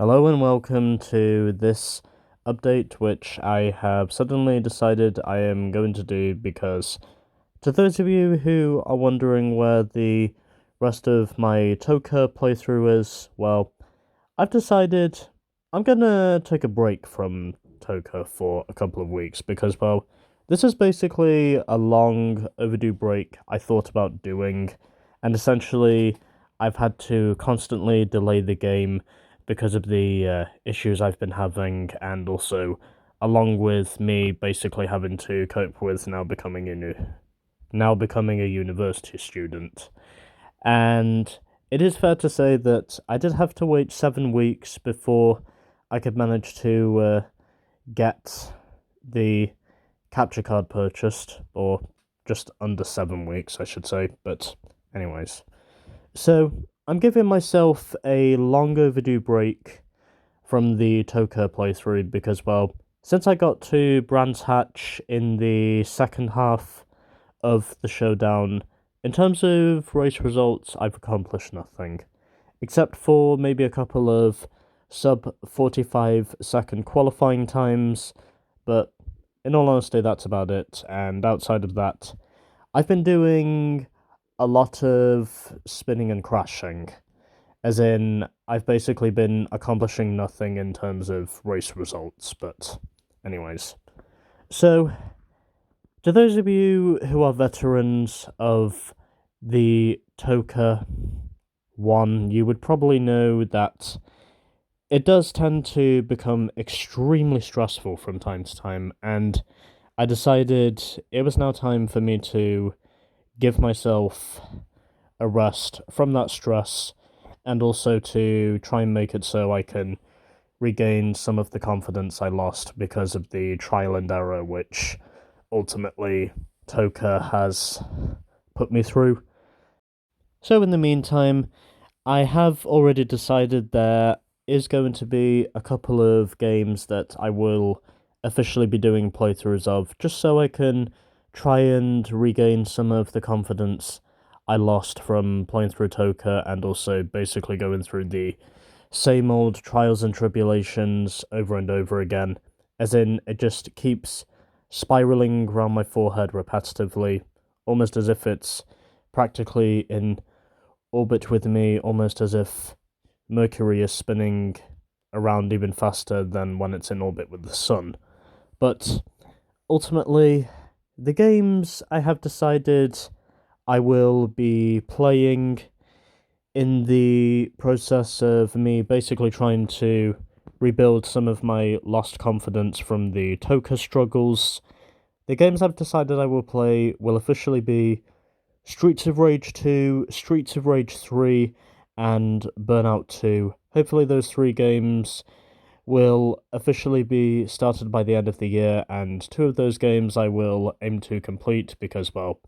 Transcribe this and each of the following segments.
Hello and welcome to this update, which I have suddenly decided I am going to do because, to those of you who are wondering where the rest of my Toka playthrough is, well, I've decided I'm gonna take a break from Toka for a couple of weeks because, well, this is basically a long overdue break I thought about doing, and essentially I've had to constantly delay the game because of the issues I've been having, and also along with me basically having to cope with now becoming a university student. And it is fair to say that I did have to wait 7 weeks before I could manage to get the capture card purchased, or just under 7 weeks, I should say. But, anyways. So, I'm giving myself a long overdue break from the Toka playthrough because, well, since I got to Brands Hatch in the second half of the showdown, in terms of race results, I've accomplished nothing. Except for maybe a couple of sub 45-second qualifying times, but in all honesty, that's about it. And outside of that, I've been doing a lot of spinning and crashing. As in, I've basically been accomplishing nothing in terms of race results, but anyways. So, to those of you who are veterans of the Toka 1, you would probably know that it does tend to become extremely stressful from time to time, and I decided it was now time for me to give myself a rest from that stress, and also to try and make it so I can regain some of the confidence I lost because of the trial and error which ultimately Toka has put me through. So in the meantime, I have already decided there is going to be a couple of games that I will officially be doing playthroughs of, just so I can try and regain some of the confidence I lost from playing through Toka, and also basically going through the same old trials and tribulations over and over again, as in it just keeps spiraling around my forehead repetitively, almost as if it's practically in orbit with me, almost as if Mercury is spinning around even faster than when it's in orbit with the sun. But ultimately, the games I have decided I will be playing in the process of me basically trying to rebuild some of my lost confidence from the Toka struggles. The games I've decided I will play will officially be Streets of Rage 2, Streets of Rage 3, and Burnout 2. Hopefully those three games will officially be started by the end of the year, and two of those games I will aim to complete because, well,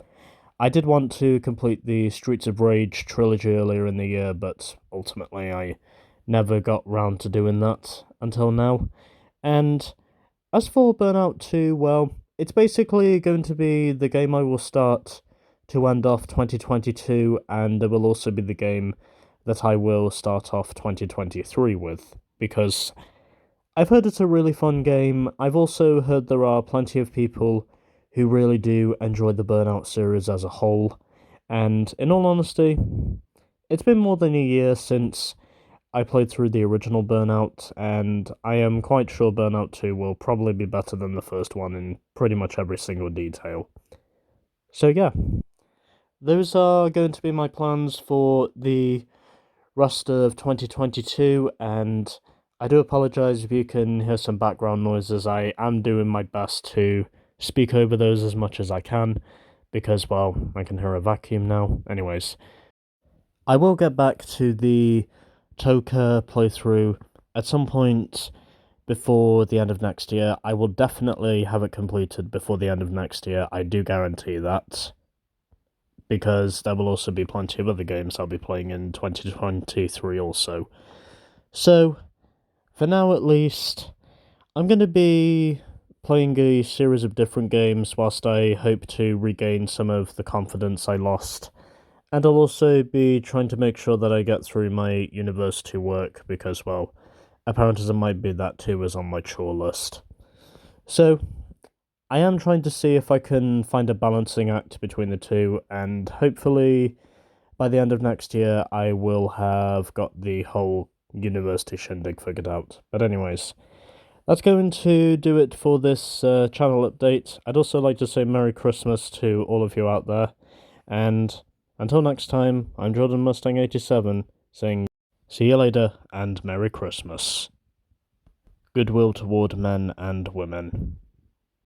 I did want to complete the Streets of Rage trilogy earlier in the year, but ultimately I never got round to doing that until now. And as for Burnout 2, well, it's basically going to be the game I will start to end off 2022, and it will also be the game that I will start off 2023 with, because I've heard it's a really fun game. I've also heard there are plenty of people who really do enjoy the Burnout series as a whole, and in all honesty, it's been more than a year since I played through the original Burnout, and I am quite sure Burnout 2 will probably be better than the first one in pretty much every single detail. So yeah, those are going to be my plans for the rest of 2022, and I do apologise if you can hear some background noises. I am doing my best to speak over those as much as I can, because, well, I can hear a vacuum now. Anyways, I will get back to the Toka playthrough at some point before the end of next year. I will definitely have it completed before the end of next year, I do guarantee that, because there will also be plenty of other games I'll be playing in 2023 also. So, for now at least, I'm going to be playing a series of different games whilst I hope to regain some of the confidence I lost. And I'll also be trying to make sure that I get through my university work because, well, apparent as it might be, that too is on my chore list. So, I am trying to see if I can find a balancing act between the two, and hopefully by the end of next year I will have got the whole university shindig figured out. But anyways, that's going to do it for this channel update. I'd also like to say Merry Christmas to all of you out there, and until next time, I'm Jordan Mustang 87 saying see you later and Merry Christmas. Goodwill toward men and women.